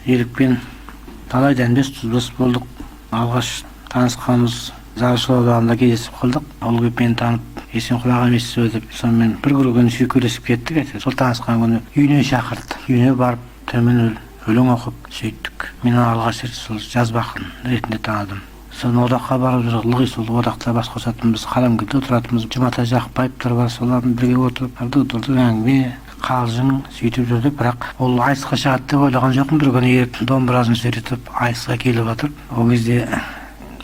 Ерікпен талайдан бес дос болдық. Алғаш танысқанымыз Заршыл ауданында кездесіп қалдық. Ол көп мені танып, Есенқұл аға емессіз деп, сонымен бір күні сүйкелесіп кеттік. Сол танысқан күні үйіне шақырды. Үйіне барып, төмен өлең оқып сөйттік. Мен алғаш рет сол жазба ақын ретінде таныдым. Соны одаққа барып жүріп, ылғи сол одақта бас қосатынбыз, қаламгерде отыратынбыз. Жұматай Жақпаевтар бар, солардың бірге отырып, әңгіме, қалжың сөйтіп жүрдік. Бірақ ол айтысқа шығады деп ойлаған жоқпын. Bir күні еріп домбырасын сөйтіп айтысқа келіп отыр. Ол кезде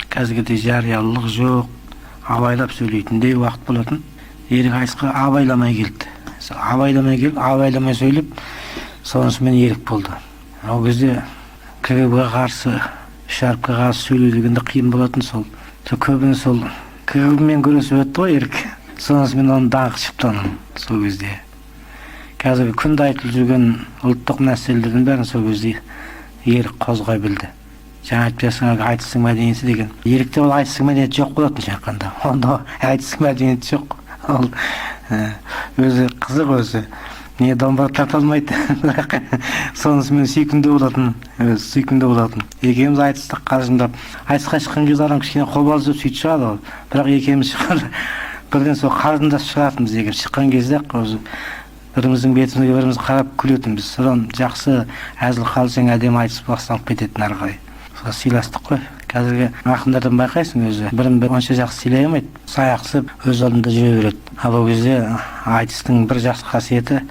қазіргідей жариялылық жоқ, абайлап сөйлейтіндей уақыт болатын. Ерік айтысқа абайламай келді. Абайламай келіп, абайламай сөйлеп, сонысымен ерік болды. Ол кезде КГБ-ға қарсы, шарпқа қарсы сөйлеудегенде қиын болатын сол. Көбіне сол КГБ-мен көресіп өтті ғой ерік. Сонысымен оны даңқ шықты сол кезде. Қазіргі күнде айтылып жүрген ұлттық мәселелердің бәрін сол кезде ерік қозғай білді. Жаңа айтпасың айтыстың мәдениеті деген. Ерікте ол айтыстың мәдениеті жоқ болатын жақында. Онда айтыстың мәдениеті жоқ. Ол өзі қызық өзі. Не домбыра тарта алмайды. Сонысымен сүйкімді болатын. Сүйкімді болатын. Екеуміз айтыстық қалжыңдап, айтысқа шыққан кезде адам кішкене қобалжып сөйтіп шығады ол. Бірақ екеуміз шығады. Бірден сол қалжыңдасып шығатынбыз егер шыққан кезде өзі біріміздің бетімізге біріміз қарап күлетінбіз. Содан жақсы әзіл қалжың әдемі айтыс басталып кететін ары қарай. Сыйластық қой. Қазіргі ақындардан байқайсың өзі. Бірін-бірі онша жақсы сыйлай алмайды. Саяқсып өз алдында жүре береді. Ал ол кезде айтыстың бір жақсы қасиеті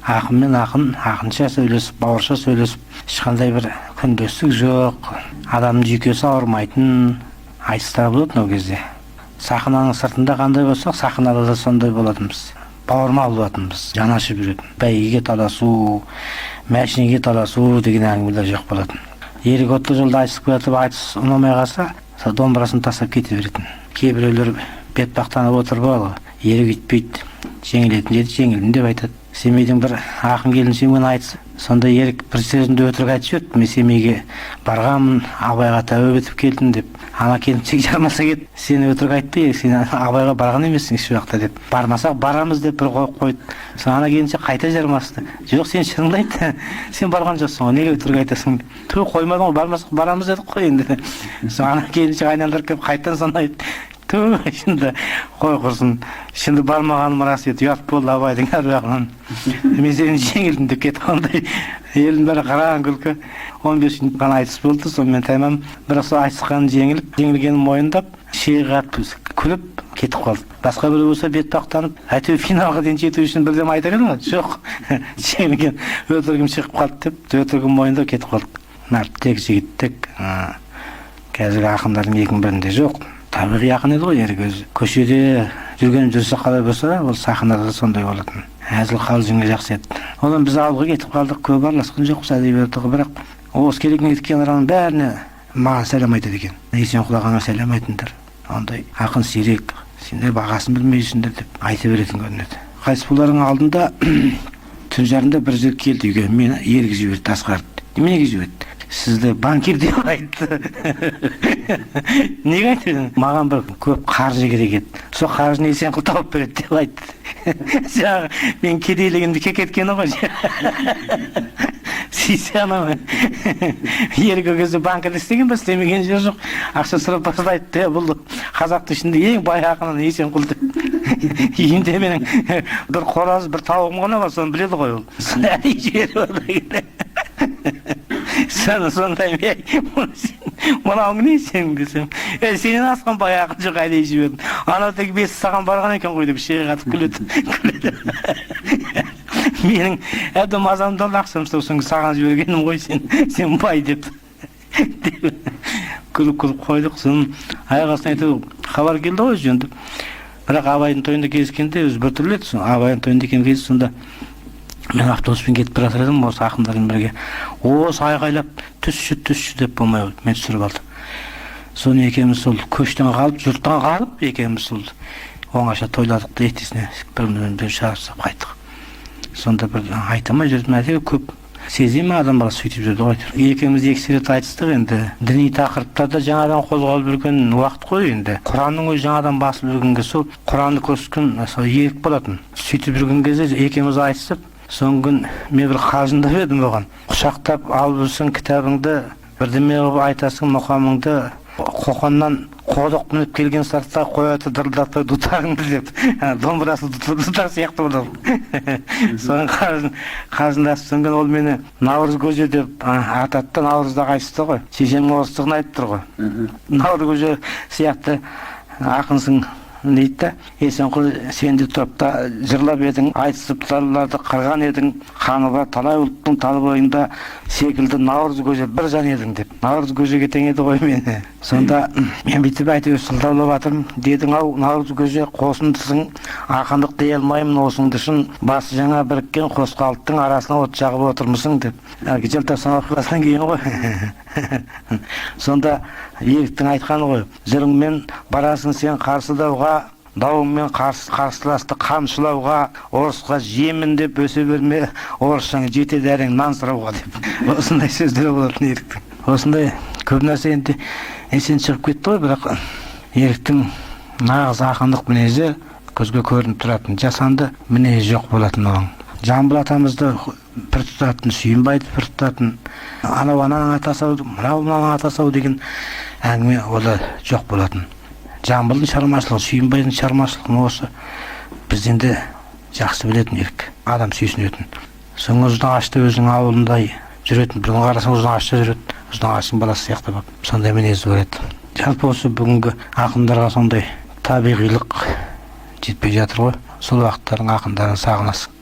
ақын мен ақынша сөйлесіп, бауырша сөйлесіп, ешқандай бір күндестік жоқ, адамның жүйкесі ауырмайтын айтыстар болатын ол кезде. Сахнаның сыртында қандай болсақ, сахнада да сондай болатынбыз. Бауырмал болатынбыз, жанашып жүретін. Бәйгеге таласу, мәшинеге таласу деген әңгімелер жоқ болатын. Ерік отты жолда айтысып кетіп, айтыс ұнамай қалса, домбырасын тастап кете беретін. Кейбіреулер бетпақтанып отырып алғы. Ерік үйтпейді, жеңілетін деді, жеңілдім деп айтады. Семейдің бір ақын келіншегімен айтысы. Сонда ерік бір сөзінде өтірік айтып жіберді. Мен Семейге барғанмын, Абайға тәуіп етіп келдім деп. Ана келіншек жармаса кетті. Сен өтірік айтпай, сен Абайға барған емессің еш уақытта деп. Бармасақ барамыз деп бір қойып қойды. Соң ана келіншек қайта жармасты. Жоқ, сен шыныңды айт. Сен барған жоқсың ғой, неге өтірік айтасың? Ту қоймадың ғой, бармасақ барамыз дедік қой енді. Соң ана келіншек айналдырып келіп қайтадан соны айтты. Şimdi қой құрсын, şimdi бармағаным рас еді, ұят болды Абайдың әруағынан. Мен сені жеңілдім деп кетіп қандай. Елдің бәрі қараған күлкі. 15 минут ғана айтыс болды, сонымен тәмам. Бірақ сол айтысқан жеңілгенін мойындап, шеғат күліп кетіп қалды. Басқа біреу болса бетпақтанып, әйтеуір финалға дейін жету үшін бірдеме айтар еді ме? Жоқ. Жеңілген өтірігім шығып қалды деп, өтірігім мойындап кетіп қалды. Мәрттек, жігіттік, қазіргі ақындардың екінің бірінде жоқ. Табиғи ақын еді ғой ерік өзі. Көшеде жүрген жүрсе қалай болса, ол сахнада сондай болатын. Әзіл қалжыңы жақсы еді. Одан біз ауылға кетіп қалдық, көп араласқан жоқпыз әдебиетті, бірақ осы келген кеткен араның бәріне маған сәлем айтады екен. Есенқұл ағаңа сәлем айтыңдар. Ондай ақын сирек, сендер бағасын білмейсіңдер деп айта беретін көрінеді. Қайтыс болардың алдында түн жарымда бір жігіт келді үйге, мені ерік жіберді, Асқарды. Неге жіберді? Сізді банкир деп айтты. Неге айтты? Маған бір көп қаржы керек еді. Сол қаржыны Есенқұл тауып береді деп айтты. Жаңағы мен кедейлігімді кекеткені ғой. Сүйсе анау. Ерік кезде банкада істеген ба, істемеген жер жоқ. Ақша сұрап бастайды. Бұл қазақтың ішінде ең бай ақын Есенқұл деп. Үйінде менің бір қораз, бір тауығым ғана бар, соны біледі ғой ол. Әдей жіберіп Sana sonrayım ya. Bana algı ne sen desem. Senin askan bayağı çok aile işi verdin. Anadaki bir sakan bargan eken koydu bir şeye katıp gülüdü. Benim evde mazamda laksam olsun sakan jibirgenim koy sen bay dep. Күліп қойдық. Соның аяқ астынан айтып хабар келді ғой жөнді. Бірақ Абайдың тойында кездескенде өзі бір түрлі еді. Абайдың тойында екен кезді сонда мен автобуспен кетіп бара жатыр едім осы ақындармен бірге. Осы айғайлап түсші деп болмай қойды. Мен түсіріп алдым. Соны екеуміз сол көштен қалып, жұрттан қалып, екеуміз сол оңаша тойладық та ертесіне бірімізбен бір шарасып қайттық. Сонда бір айтамай жүрдім, әйтеуір көп сезе ме адам бала сөйтіп жүрді ғой. Екеуміз екі рет айтыстық енді. Діни тақырыптарда жаңадан қозғалып жүрген уақыт қой енді. Құранның өзі жаңадан басылып жүргенге сол Құранды көрсеткен сол ерік болатын. Сөйтіп жүрген кезде екеуміз айтысып, Соң күн мен бір қалжыңдап едім оған. Құшақтап алып жүрсің кітабыңды, бірдеме қылып айтасың мұқамыңды, қоқаннан қодық мініп келген сартқа қояты дырылдатпай дутағыңды деп. Домбырасы дутар сияқты болды. Соң қалжыңдасып соң ол мені Наурыз көже деп ататты. Наурызда қайтысты ғой. Шешемнің орыстығын айтып тұр ғой. Наурыз көже сияқты ақынсың дейді да. Есенқұл сен де топта жырлап едің, айтысып талларды қырған едің, қаны бар талай ұлттың тал бойында секілді Наурыз көже бір жан едің деп. Наурыз көжеге тең еді ғой мені. Сонда мен бүйтіп әйтеуір сылтаулап жатырмын. Дедің-ау Наурыз көже қосындысың, ақындық дей алмаймын осыңды шын, басы жаңа біріккен қос қалыптың арасына от жағып отырмысың деп. Әлгі желтоқсан оқиғасынан кейін ғой. Сонда Еріктің айтқаны ғой, жырыңмен барасың сен қарсыдауға, дауыңмен қарсыласты қамшылауға, орысқа жемін деп өсе берме, орысшаңа жетеді әрең нан сұрауға деп. Осындай сөздері болатын Еріктің. Осындай көп нәрсе енді есен шығып кетті ғой, бірақ Еріктің нағыз ақындық мінезі көзге көрініп тұратын, жасанды мінезі жоқ болатын оған. Жамбыл атамызды пір тұтатын, Сүйінбайды пір тұтатын, анау ананың атасы-ау, мынау мынаның атасы-ау деген әңгіме ода жоқ болатын. Жамбылдың шығармашылығы, Сүйінбайдың шығармашылығы осы бізден де жақсы білетін Ерік, адам сүйсінетін. Соң Ұзынағашта өзінің ауылында жүретін, бір күн қарасаң Ұзынағашта жүреді, Ұзынағаштың баласы сияқты болып, сондай мінезі бар еді. Жалпы осы бүгінгі ақындарға сондай табиғилық жетпей жатыр ғой, сол уақыттардың ақындарын сағынасың.